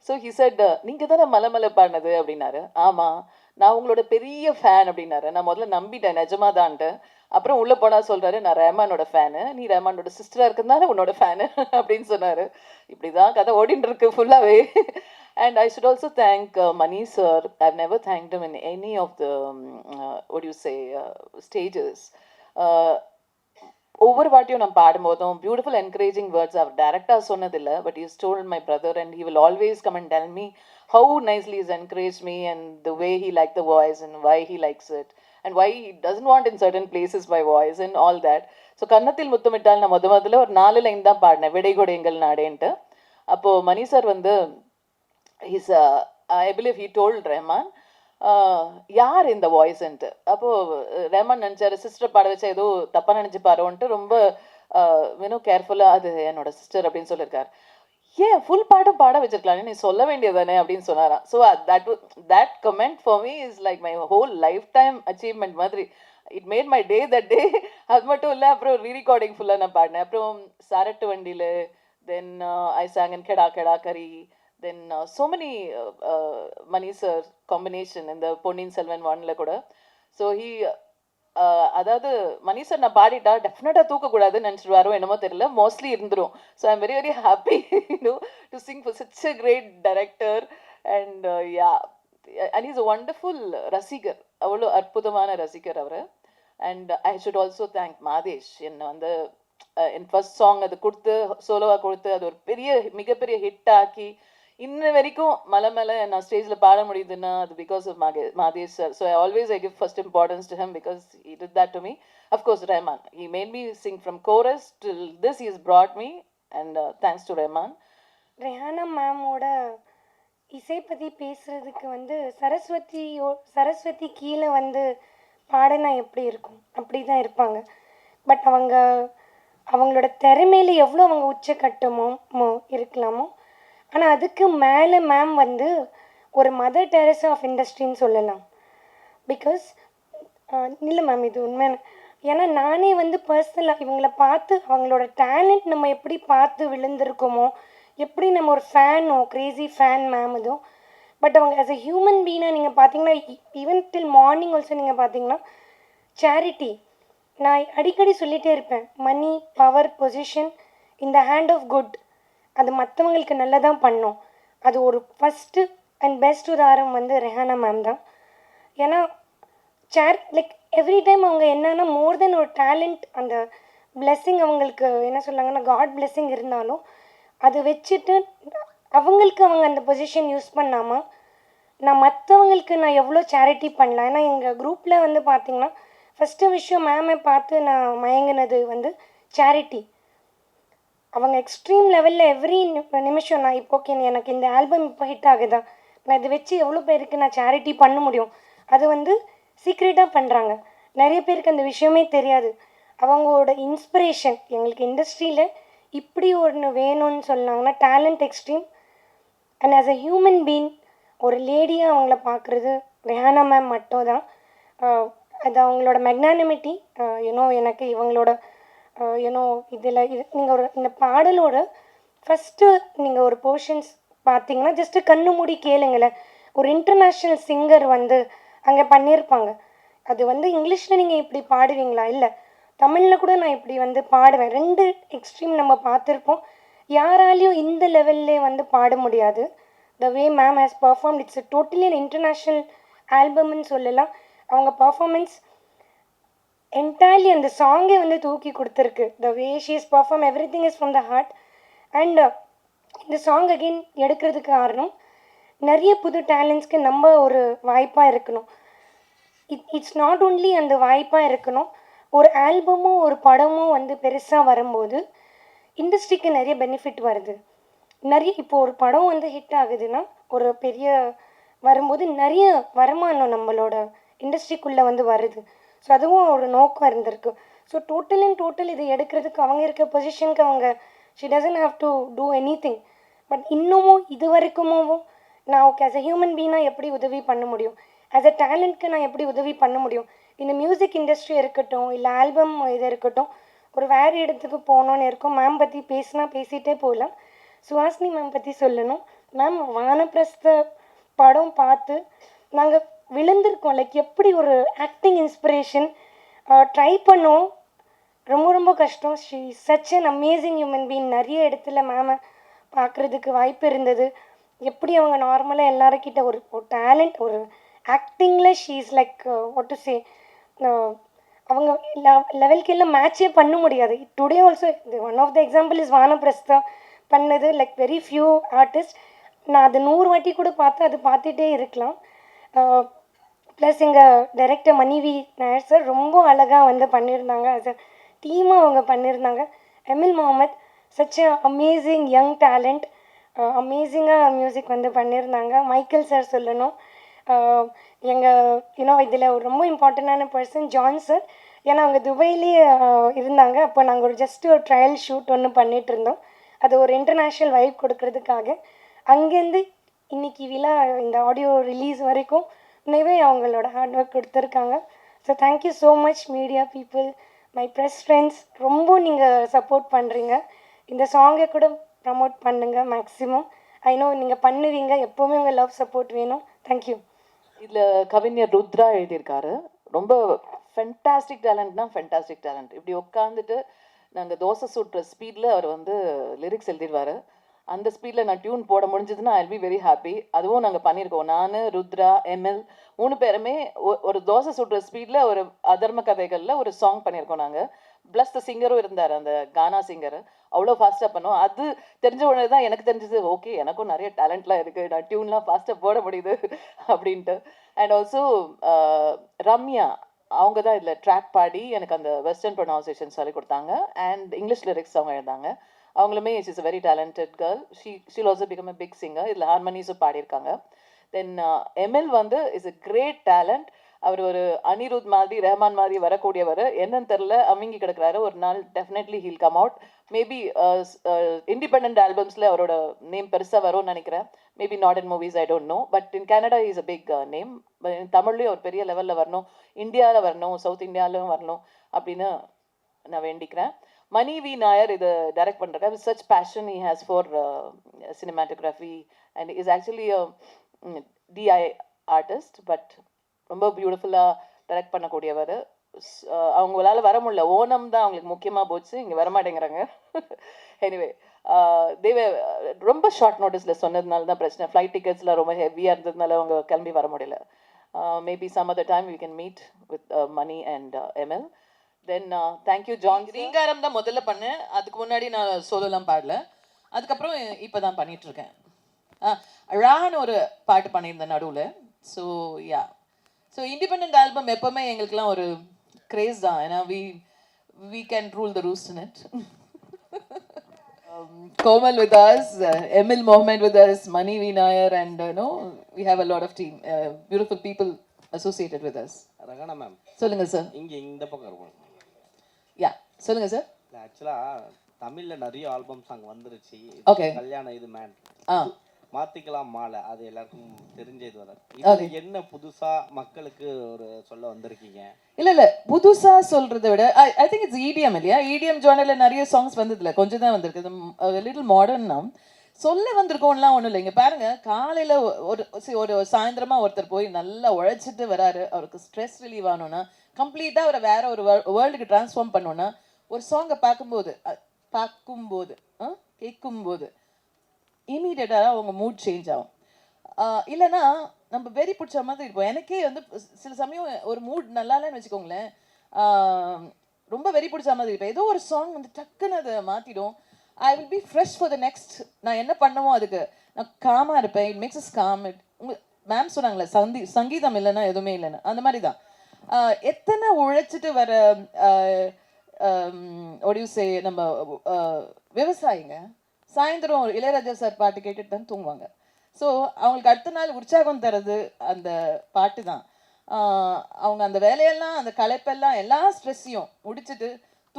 ஸோ ஹி செட், நீங்கள் தானே மலை பாடினது அப்படின்னாரு. ஆமாம், நான் உங்களோட பெரிய ஃபேன் அப்படின்னாரு. நான் முதல்ல நம்பிட்டேன் நிஜமாதான்ட்டு. அப்புறம் உள்ளே போனால் சொல்கிறாரு, நான் ரஹ்மானோட ஃபேனு, நீ ரஹ்மானோட சிஸ்டராக இருக்கிறதுனால உன்னோட ஃபேனு அப்படின்னு சொன்னார். இப்படி தான் கதை ஓடின்னு இருக்கு ஃபுல்லாகவே. And I should also thank Mani sir. I've never thanked him in any of the stages. ஒவ்வொரு வாட்டியும் நான் பாடும்போதும் பியூட்டிஃபுல் என்கரேஜிங் வேர்ட்ஸ் அவர் டேரக்டாக சொன்னதில்லை, but is told my brother and he will always come and tell me how nicely is encourage me and the way he like the voice and why he likes it and why he doesn't want in certain places by voice and all that. So Kannathil Muthamittal நான் முதல்ல ஒரு 4 line தான் பாடினேன், விடைகொடை எங்கள் நாடேன்ட்டு. அப்போது மணி sir வந்து I believe he told Rahman, யார் இந்த வாய்ஸ்ன்ட்டு. அப்போது ரஹ்மான் நினச்சாரு சிஸ்டர் பாட வச்சா ஏதோ தப்பாக நினச்சி பாருன்ட்டு ரொம்ப இன்னும் கேர்ஃபுல்லாக அது என்னோட சிஸ்டர் அப்படின்னு சொல்லியிருக்காரு. ஏன் ஃபுல் பாட்டும் பாட வச்சிருக்கலான்னு நீ சொல்ல வேண்டியதானே அப்படின்னு சொன்னாராம். So that comment for me is like my whole life time achievement மாதிரி. It made my day that day. அது மட்டும் இல்லை, அப்புறம் ரீரெக்கார்டிங் ஃபுல்லாக நான் பாடினேன். அப்புறம் சாரட்டு வண்டியில், தென் ஐ சாங் இன் கெடா கெடா கரி, then so many Mani sir combination in the Ponniyin Selvan 1 கூட. ஸோ ஹி அதாவது மணி சார் நான் பாடிட்டா டெஃபினட்டாக தூக்கக்கூடாதுன்னு நினச்சிடுவாரோ என்னமோ தெரியல, மோஸ்ட்லி இருந்துரும். So I am very very happy to sing for such a great director and and is a wonderful ரசிகர், அவ்வளோ அற்புதமான ரசிகர் அவர். And I should also thank Mathesh. என்னை வந்து என் ஃபர்ஸ்ட் சாங் அது கொடுத்து சோலோவாக கொடுத்து அது ஒரு மிகப்பெரிய ஹிட் ஆக்கி இன்ன வரைக்கும் மலை நான் ஸ்டேஜில் பாட முடியுதுன்னா அது because of Mathesh sir. So I give first importance to him because he did that to me. Of course Rahman, he made me sing from chorus till this, he is brought me and thanks to Rahman. Rehana மேமோட இசை பற்றி பேசுகிறதுக்கு வந்து சரஸ்வதி கீழே வந்து பாடினா எப்படி இருக்கும் அப்படி தான் இருப்பாங்க. பட் அவங்களோட திறமையில எவ்வளோ அவங்க உச்சக்கட்டமோ இருக்கலாமோ, ஆனால் அதுக்கு மேலே மேம் வந்து ஒரு மதர் டெரஸா ஆஃப் இண்டஸ்ட்ரின்னு சொல்லலாம். பிகாஸ் இல்லை மேம், இது உண்மையான, ஏன்னா நானே வந்து பர்சனலாக இவங்கள பார்த்து அவங்களோட டேலண்ட் நம்ம எப்படி பார்த்து விழுந்திருக்கோமோ, எப்படி நம்ம ஒரு ஃபேனோ க்ரேசி ஃபேன் மேம் இதுவும். பட் அவங்க ஆஸ் அ ஹியூமன் பீனாக நீங்கள் பார்த்தீங்கன்னா ஈவன் டில் மார்னிங் ஆல்சோ நீங்கள் பார்த்தீங்கன்னா சேரிட்டி. நான் அடிக்கடி சொல்லிகிட்டே இருப்பேன், மணி, பவர், பொசிஷன் இந்த ஹேண்ட் ஆஃப் குட், அது மற்றவங்களுக்கு நல்லதான் பண்ணும். அது ஒரு ஃபஸ்ட்டு அண்ட் பெஸ்ட் உதாரணம் வந்து ரெஹானா மேம் தான். ஏன்னா லைக் எவ்ரி டைம் அவங்க என்னன்னா மோர் தென் ஒரு டேலண்ட், அந்த பிளெஸ்ஸிங் அவங்களுக்கு என்ன சொல்லாங்கன்னா காட் பிளெஸ்ஸிங் இருந்தாலும் அதை வச்சுட்டு அவங்களுக்கு அவங்க அந்த பொசிஷன் யூஸ் பண்ணாமல் நான் மற்றவங்களுக்கு நான் எவ்வளோ சேரிட்டி பண்ணலாம். ஏன்னா எங்கள் குரூப்பில் வந்து பார்த்திங்கன்னா ஃபஸ்ட்டு விஷயம் மேமை பார்த்து நான் மயங்கினது வந்து சேரிட்டி. அவங்க எக்ஸ்ட்ரீம் லெவலில் எவ்ரி நிமிஷம் நான் இப்போ ஓகே எனக்கு இந்த ஆல்பம் இப்போ ஹிட் ஆகுதா, நான் இதை வச்சு எவ்வளோ பேருக்கு நான் சேரிட்டி பண்ண முடியும், அது வந்து சீக்ரெட்டாக பண்ணுறாங்க. நிறைய பேருக்கு அந்த விஷயமே தெரியாது. அவங்களோட இன்ஸ்பிரேஷன் எங்களுக்கு இண்டஸ்ட்ரியில் இப்படி ஒன்று வேணும்னு சொன்னாங்கன்னா talent extreme and as a human being ஒரு லேடியாக அவங்கள பார்க்குறது ரெஹானா மேம் மட்டும் தான். அது அவங்களோட மெக்னானிமிட்டி. யூனோ எனக்கு இவங்களோட யூனோ இதில் நீங்கள் ஒரு இந்த பாடலோட ஃபஸ்ட்டு நீங்கள் ஒரு போர்ஷன்ஸ் பார்த்தீங்கன்னா ஜஸ்ட்டு கண்ணு மூடி கேளுங்களேன், ஒரு இன்டர்நேஷ்னல் சிங்கர் வந்து அங்கே பண்ணியிருப்பாங்க. அது வந்து இங்கிலீஷில் நீங்கள் இப்படி பாடுவீங்களா, இல்லை தமிழில் கூட நான் இப்படி வந்து பாடுவேன். 2 எக்ஸ்ட்ரீம் நம்ம பார்த்துருப்போம். யாராலையும் இந்த லெவல்லே வந்து பாட முடியாது. The way ma'am has perform, it's a totally an international ஆல்பம்னு சொல்லலாம். அவங்க பர்ஃபார்மன்ஸ் என்டையர்லி அந்த சாங்கே வந்து தூக்கி கொடுத்துருக்கு. The way she is perform, everything is from the heart. And இந்த சாங் அகெயின் எடுக்கிறதுக்கு காரணம் நிறைய புது டேலண்ட்ஸ்க்கு நம்ம ஒரு வாய்ப்பாக இருக்கணும். இட்ஸ் நாட் ஒன்லி அந்த வாய்ப்பாக இருக்கணும், ஒரு ஆல்பமும் ஒரு படமும் வந்து பெருசாக வரும்போது இண்டஸ்ட்ரிக்கு நிறைய பெனிஃபிட் வருது. நிறைய இப்போ ஒரு படம் வந்து ஹிட் ஆகுதுன்னா ஒரு பெரிய வரும்போது நிறைய வருமானம் நம்மளோட இண்டஸ்ட்ரிக்குள்ளே வந்து வருது. ஸோ அதுவும் ஒரு நோக்கம் இருந்திருக்கு. ஸோ டோட்டல் இது எடுக்கிறதுக்கு அவங்க இருக்க பொசிஷனுக்கு அவங்க she doesn't have to do anything. But இன்னமும் இது வரைக்குமும் நான் ஓகே ஆஸ் அ ஹியூமன் பீயிங்காக எப்படி உதவி பண்ண முடியும், ஆஸ் அ டேலண்ட்க்கு நான் எப்படி உதவி பண்ண முடியும். இந்த மியூசிக் இண்டஸ்ட்ரி இருக்கட்டும், இல்லை ஆல்பம் இது இருக்கட்டும், ஒரு வேறு இடத்துக்கு போகணுன்னு இருக்கும். மேம் பற்றி பேசிகிட்டே போகலாம். சுஹாசினி மேம் பற்றி சொல்லணும். மேம் வானப்பிரஸ்த படம் பார்த்து நாங்கள் விழுந்திருக்கோம். லைக் எப்படி ஒரு ஆக்டிங் இன்ஸ்பிரேஷன் ட்ரை பண்ணோம், ரொம்ப கஷ்டம். She such an amazing human being. நிறைய இடத்துல மேமை பார்க்குறதுக்கு வாய்ப்பு இருந்தது. எப்படி அவங்க நார்மலாக எல்லாருக்கிட்ட ஒரு டேலண்ட், ஒரு ஆக்டிங்கில் she is like what to say, அவங்க லெவலுக்கு எல்லாம் மேட்சே பண்ண முடியாது. Today also one of the example is Vanaprastha பண்ணது. Like very few artist. நான் அது 100 வாட்டி கூட பார்த்துட்டே இருக்கலாம். ப்ளஸ் எங்கள் டைரக்டர் மணிவி நாயர் சார் ரொம்ப அழகாக வந்து பண்ணியிருந்தாங்க. as a டீமாக அவங்க பண்ணியிருந்தாங்க. Emil Mohammed such a amazing young talent, அமேசிங்காக மியூசிக் வந்து பண்ணியிருந்தாங்க. மைக்கேல் சார் சொல்லணும். எங்கள் இதில் ரொம்ப இம்பார்ட்டண்ட்டான பர்சன் ஜான் சார். ஏன்னா அவங்க துபாயிலேயே இருந்தாங்க. அப்போ நாங்கள் ஒரு ட்ரையல் ஷூட் ஒன்று பண்ணிகிட்டு இருந்தோம். அது ஒரு இன்டர்நேஷ்னல் வைப் கொடுக்கறதுக்காக. அங்கேருந்து இன்றைக்கி விழா இந்த ஆடியோ ரிலீஸ் வரைக்கும் உண்மையே அவங்களோட ஹார்ட் ஒர்க் கொடுத்துருக்காங்க. So thank you so much media people, my press friends. ரொம்ப நீங்கள் சப்போர்ட் பண்ணுறீங்க. இந்த சாங்கை கூட ப்ரமோட் பண்ணுங்கள் மேக்ஸிமம். ஐ நோ நீங்கள் பண்ணுவீங்க. எப்போவுமே உங்கள் லவ் சப்போர்ட் வேணும். தேங்க்யூ. இதில் கவிஞர் ருத்ரா எழுதியிருக்காரு. ரொம்ப ஃபென்டாஸ்டிக் டேலண்ட்னா ஃபென்டாஸ்டிக் டேலண்ட். இப்படி உட்காந்துட்டு நாங்கள் தோசை சுட்டுற ஸ்பீடில் அவர் வந்து லிரிக்ஸ் எழுதிடுவார். அந்த ஸ்பீடில் நான் டியூன் போட முடிஞ்சதுன்னா I will be very happy. அதுவும் நாங்கள் பண்ணியிருக்கோம். நான், ருத்ரா, எம்எல் 3 பேருமே ஒரு தோசை சுட்டுற ஸ்பீடில் ஒரு அதர்ம கதைகளில் ஒரு சாங் பண்ணியிருக்கோம் நாங்கள். ப்ளஸ் த சிங்கரும் இருந்தார், அந்த கானா சிங்கர். அவ்வளோ ஃபாஸ்ட்டாக பண்ணோம். அது தெரிஞ்ச உடனே தான் எனக்கு தெரிஞ்சது, ஓகே எனக்கும் நிறைய டேலண்ட்லாம் இருக்குது, நான் டியூன்லாம் ஃபாஸ்ட்டாக போட முடியுது அப்படின்ட்டு. அண்ட் ஆல்சோ ரம்யா, அவங்க தான் இதில் ட்ராக் பாடி எனக்கு அந்த வெஸ்டர்ன் ப்ரொனவுன்சியேஷன் சொல்லி கொடுத்தாங்க. அண்ட் இங்கிலீஷ் லிரிக்ஸ் அவங்க எழுதாங்க. அவங்களுமே is a very talented girl. She'll also become a big singer. இதில் ஹார்மனிஸும் பாடியிருக்காங்க. தென் எம்எல் வந்து இஸ் அ கிரேட் டேலண்ட். அவர் ஒரு அனிருத் மாதிரி, ரஹ்மான் மாதிரி வரக்கூடியவர். என்னன்னு தெரில, அமிங்கி கிடக்கிறாரு. ஒரு நாள் definitely he'll come out. Maybe independent ஆல்பம்ஸில் அவரோட நேம் பெருசாக வரும்னு நினைக்கிறேன். Maybe not in movies, I don't know. But in Canada is a big name. தமிழ்லேயும் ஒரு பெரிய லெவலில் வரணும், இந்தியாவில் வரணும், சவுத் இந்தியாவிலும் வரணும் அப்படின்னு நான் வேண்டிக்கிறேன். மணி வி நாயர் இதை டைரக்ட் பண்ணுறாங்க. With such passion he has for cinematography and is actually DI artist. But ரொம்ப பியூட்டிஃபுல்லாக டைரக்ட் பண்ணக்கூடியவர். அவங்களால வர முடியல. ஓணம் தான் அவங்களுக்கு முக்கியமாக போச்சு, இங்கே வரமாட்டேங்கிறாங்க. எனிவே தேவே ரொம்ப ஷார்ட் நோட்டீஸில் சொன்னதுனால தான் பிரச்சனை. ஃப்ளைட் டிக்கெட்ஸ்லாம் ரொம்ப ஹெவியாக இருந்ததுனால அவங்க கிளம்பி வர முடியல. Maybe some other time we can meet with Mani and ML. Then thank you John. ரீங்காரம் தான் முதல்ல பண்ணேன், அதுக்கு முன்னாடி நான் சோலோலாம் பாடல. அதுக்கப்புறம் இப்போ தான் பண்ணிகிட்ருக்கேன். அழகான ஒரு பாட்டு பண்ணியிருந்தேன் நடுவில். So yeah, so independent album எப்போவுமே எங்களுக்குலாம் ஒரு கிரேஸ் தான். ஏன்னா we can rule the roost in it. Komal with us, Emil Mohammed with us, Mani V. Nair, and we have a lot of team, beautiful people associated with us. Ragana ma'am சொல்லுங்க sir. இங்கே இந்த பக்கம் இருக்கும். யா சொல்லுங்க sir. இல்லை ஆக்சுவலாக தமிழில் நிறைய ஆல்பம் சாங் வந்துருச்சு. Okay. கல்யாணம் இது மேன் மாத்திக்கலாம் மாலை, அது எல்லாருக்கும் தெரிஞ்சது வர. இது என்ன புதுசா மக்களுக்கு ஒரு சொல்ல வந்திருக்கீங்க? இல்ல புதுசா சொல்றதை விட ஐ திங்க் இட்ஸ் EDM இல்லையா? EDM ஜானர்ல நிறைய சாங்ஸ் வந்ததில்ல, கொஞ்சம் தான் வந்திருக்கு. லிட்டில் மாடர்ன் தான் சொல்ல வந்திருக்கோம்லாம் ஒன்றும் இல்லை. இங்கே பாருங்க, காலையில் ஒரு சாயந்தரமா ஒருத்தர் போய் நல்லா உழைச்சிட்டு வராரு, அவருக்கு ஸ்ட்ரெஸ் ரிலீவ் ஆகணும்னா, கம்ப்ளீட்டாக அவரை வேற ஒரு வேர்ல்டுக்கு டிரான்ஸ்ஃபார்ம் பண்ணோன்னா, ஒரு சாங்கை கேட்கும்போது இமீடியட்டாக அவங்க மூட் சேஞ்ச் ஆகும். இல்லைன்னா நம்ம வெறி பிடிச்ச மாதிரி இருப்போம். எனக்கே வந்து சில சமயம் ஒரு மூட் நல்லா இல்லைன்னு வச்சுக்கோங்களேன், ரொம்ப வெறி பிடிச்ச மாதிரி இருப்பேன். ஏதோ ஒரு சாங் வந்து டக்குன்னு அதை மாற்றிடும். I will be fresh for the next. நான் என்ன பண்ணவோ அதுக்கு நான் காமாக இருப்பேன். It makes is gamma. Ma'am சொன்னாங்களே சங்கீதம் இல்லைன்னா எதுவுமே இல்லைன்னு, அந்த மாதிரி தான். எத்தனை உழைச்சிட்டு வர ஒடியூசே நம்ம விவசாயிங்க சாயந்தரம் இளையராஜா சார் பாட்டு கேட்டுட்டு தான் தூங்குவாங்க. ஸோ அவங்களுக்கு அடுத்த நாள் உற்சாகம் தர்றது அந்த பாட்டு தான். அவங்க அந்த வேலையெல்லாம், அந்த களைப்பெல்லாம், எல்லா ஸ்ட்ரெஸ்ஸையும் முடிச்சுட்டு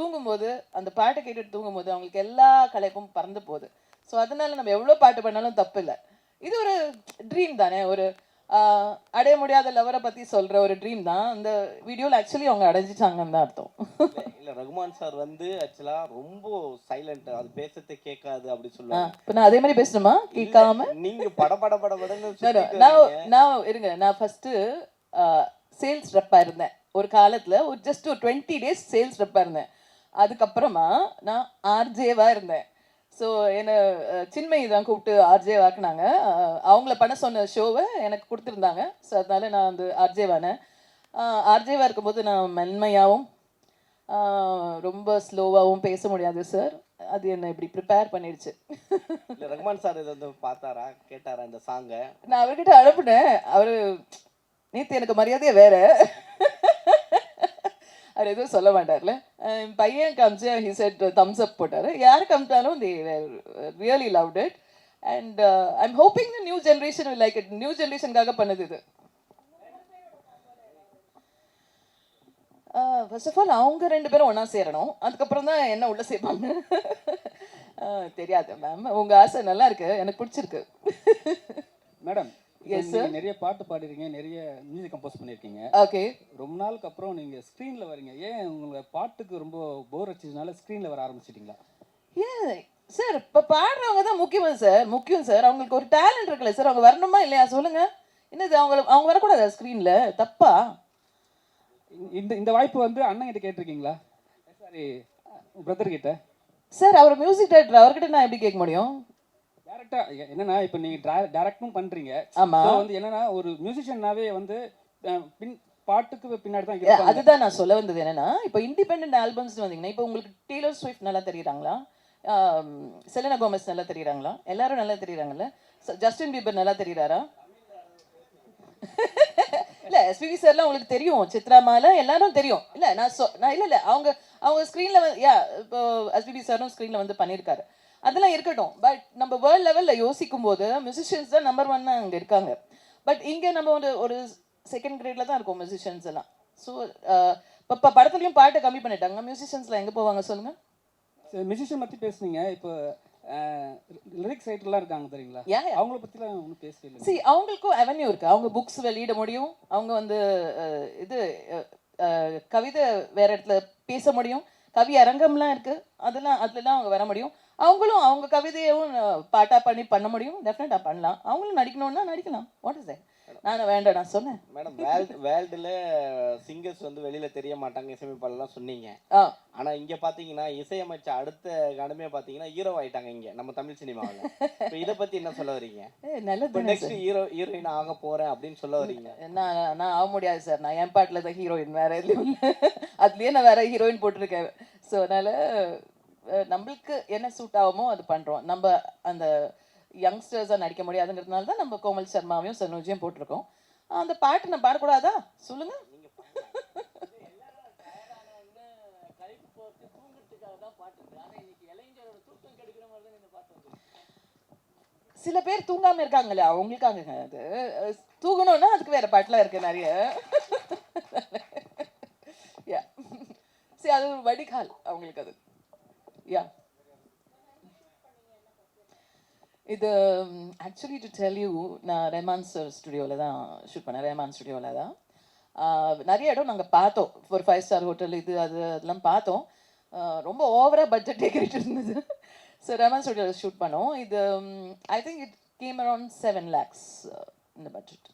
தூங்கும்போது, அந்த பாட்டை கேட்டுட்டு தூங்கும்போது அவங்களுக்கு எல்லா களைப்பும் பறந்து போகுது. ஸோ அதனால நம்ம எவ்வளோ பாட்டு பண்ணாலும் தப்பு இல்லை. இது ஒரு ட்ரீம் தானே, ஒரு அடைய முடியாத லவரை பற்றி சொல்கிற ஒரு ட்ரீம் தான். அந்த வீடியோவில் ஆக்சுவலி அவங்க அடைஞ்சிட்டாங்கன்னு தான் அர்த்தம். இல்லை ரகுமான் சார் வந்து ஆக்சுவலாக ரொம்ப சைலண்ட், அது பேசுறதை கேட்காது அப்படி சொல்லுவாங்க. இப்போ நான் அதே மாதிரி பேசணுமா? கேட்காம நீங்க படன்னு நான் இருங்க. நான் ஃபர்ஸ்ட் சேல்ஸ் ரெப்பாக இருந்தேன் ஒரு காலத்தில். ஒரு ஜஸ்ட் ஒரு 20 days சேல்ஸ் ரெப்பாக இருந்தேன். அதுக்கப்புறமா நான் ஆர்ஜேவாக இருந்தேன். ஸோ என்னை சின்மயி தான் கூப்பிட்டு ஆர்ஜே வாக்குனாங்க. அவங்கள பண்ண சொன்ன ஷோவை எனக்கு கொடுத்துருந்தாங்க. ஸோ அதனால நான் வந்து ஆர்ஜேவானேன். ஆர்ஜேவாக இருக்கும்போது நான் மென்மையாகவும் ரொம்ப ஸ்லோவாகவும் பேச முடியாது சார். அது என்னை இப்படி ப்ரிப்பேர் பண்ணிடுச்சு. இல்லை ரகுமான் சார் இதை வந்து பார்த்தாரா, கேட்டாரா இந்த சாங்கை? நான் அவர்கிட்ட அனுப்புனேன். அவர் நேற்று எனக்கு மரியாதையே வேற, அவர் எதுவும் சொல்ல மாட்டார்ல. பையன் காமிச்சு ஹி செட் தம்ஸ் அப் போட்டார். யார் காமிட்டாலும் they really loved it. And I am hoping the new generation will like it. New ஜென்ரேஷனுக்காக பண்ணது இது. ஃபர்ஸ்ட் ஆஃப் ஆல் அவங்க 2 பேரும் ஒன்றா சேரணும், அதுக்கப்புறம் தான் என்ன உள்ள சேர்ப்பாங்க. தெரியாது மேம், உங்கள் ஆசை நல்லா இருக்கு, எனக்கு பிடிச்சிருக்கு. மேடம் நிறைய பாட்டு பாடிருக்கீங்க, நிறைய மியூசிக் கம்போஸ் பண்ணியிருக்கீங்க. ஓகே. ரொம்ப நாளுக்கு அப்புறம் நீங்கள் ஸ்க்ரீனில் வரீங்க. ஏன் உங்களுக்கு பாட்டுக்கு ரொம்ப போர் அடிச்சதுனால ஸ்க்ரீனில் வர ஆரம்பிச்சிட்டிங்களா? ஏன் சார், இப்போ பாடுறவங்க தான் முக்கியம் சார். அவங்களுக்கு ஒரு டேலண்ட் இருக்குல்ல சார், அவங்க வரணுமா இல்லையா சொல்லுங்க. என்னது அவங்க வரக்கூடாதா ஸ்க்ரீனில்? தப்பா? இந்த வாய்ப்பு வந்து அண்ணன் கிட்ட கேட்டிருக்கீங்களா? சாரி, பிரதர் கிட்ட. சார் அவர் மியூசிக் டைரக்டர், அவர்கிட்ட நான் எப்படி கேட்க முடியும்? டேரக்டா என்னன்னா, இப்போ நீங்க டைரக்டும் பண்றீங்க. ஆமா. வந்து என்னன்னா, ஒரு மியூசிஷியனாவே வந்து பாட்டுக்கு பின்னாடி தான் இருப்பாங்க. அதுதான் நான் சொல்ல வந்தது. என்னன்னா, இப்போ இண்டிபெண்டன்ட் ஆல்பம்ஸ் வந்தீங்கன்னா, இப்போ உங்களுக்கு டெய்லர் ஸ்விஃப்ட் நல்லா தெரியுறாங்களா, செலினா கோமஸ் நல்லா தெரியுறாங்களா, எல்லாரும் நல்லா தெரியுறாங்கல்ல, ஜஸ்டின் பீபர் நல்லா தெரியுறாரா? இல்லை, எஸ்பிபி சார்லாம் உங்களுக்கு தெரியும், சித்ரா மாலா எல்லாரும் தெரியும். இல்லை நான் இல்லை அவங்க ஸ்க்ரீனில் இப்போ எஸ்பிபி சாரும் ஸ்க்ரீனில் வந்து பண்ணியிருக்காரு, அதெல்லாம் இருக்கட்டும். பட் நம்ம வேர்ல்ட் லெவலில் யோசிக்கும் போது மியூசிஷியன்ஸ் தான் நம்பர் 1 அங்கே இருக்காங்க. பட் இங்கே நம்ம ஒரு செகண்ட் கிரேடில் தான் இருக்கோம் மியூசிஷியன்ஸ் எல்லாம். ஸோ இப்போ படத்துலையும் பாட்டை கம்மி பண்ணிட்டாங்க, மியூசிஷியன்ஸ்லாம் எங்கே போவாங்க சொல்லுங்கள்? மியூசிஷியன் பற்றி பேசுனீங்க. இப்போ லிரிக்ஸ் ரைட்டர்லாம் இருக்காங்க தெரியுங்களா, அவங்கள பற்றிலாம் ஒன்றும் பேசவே. சரி, அவங்களுக்கும் அவென்யூ இருக்குது, அவங்க புக்ஸ் வெளியிட முடியும், அவங்க வந்து இது கவிதை வேற இடத்துல பேச முடியும், கவி அரங்கம்லாம் இருக்குது, அதெல்லாம் அதுலலாம் அவங்க வர முடியும். அவங்களும் அவங்க கவிதையும் பாட்டாக பண்ண முடியும், டெஃபினட்டாக பண்ணலாம். அவங்களும் நடிக்கணும்னா நடிக்கலாம். What is that? நான் வேண்டாம் நான் சொன்னேன். மேடம் வேர்ல்டுல சிங்கர்ஸ் வந்து வெளியில தெரிய மாட்டாங்க, இசையமைப்பாளர்லாம் சொன்னீங்க. ஆனா இங்க பாத்தீங்கன்னா இசையமைச்ச அடுத்த கடமையை பாத்தீங்கன்னா ஹீரோ ஆயிட்டாங்க இங்க நம்ம தமிழ் சினிமாவில். இப்போ இதை பத்தி என்ன சொல்ல வரீங்க? நல்லது. நெக்ஸ்ட் ஹீரோயின் ஆக போறேன் அப்படின்னு சொல்ல வரீங்க? நான் ஆக முடியாது சார். நான் என் பாட்டில் தான் ஹீரோயின், வேற எதுவும் இல்லை. அதுலேயே நான் வேற ஹீரோயின் போட்டிருக்கேன். ஸோ அதனால நம்மளுக்கு என்ன சூட் ஆகுமோ அது பண்ணுறோம். நம்ம அந்த யங்ஸ்டர்ஸாக நடிக்க முடியாதுங்கிறதுனால தான் நம்ம கோமல் சர்மாவையும் சனோஜையும் போட்டிருக்கோம். அந்த பாட்டு நான் பாடக்கூடாதா சொல்லுங்க? சில பேர் தூங்காம இருக்காங்களே அவங்களுக்காக அது. தூங்கணும்னா அதுக்கு வேற பாட்டுலாம் இருக்கு நிறைய. சரி, அது ஒரு வடிகால் அவங்களுக்கு அது. இது ஆக்சுவலி டு டெல் யூ, நான் ரெஹ்மான் சார் ஸ்டுடியோவில் தான் ஷூட் பண்ணேன். ரெஹ்மான் ஸ்டுடியோவில் தான் நிறைய இடம் நாங்கள் பார்த்தோம். ஒரு 5 ஸ்டார் ஹோட்டல் இது அதெல்லாம் பார்த்தோம். ரொம்ப ஓவராக பட்ஜெட் டெக்கரேட் இருந்தது. ஸோ ரெஹ்மான் ஸ்டுடியோவில் ஷூட் பண்ணோம். இது I think it came around 7 lakhs இந்த பட்ஜெட்.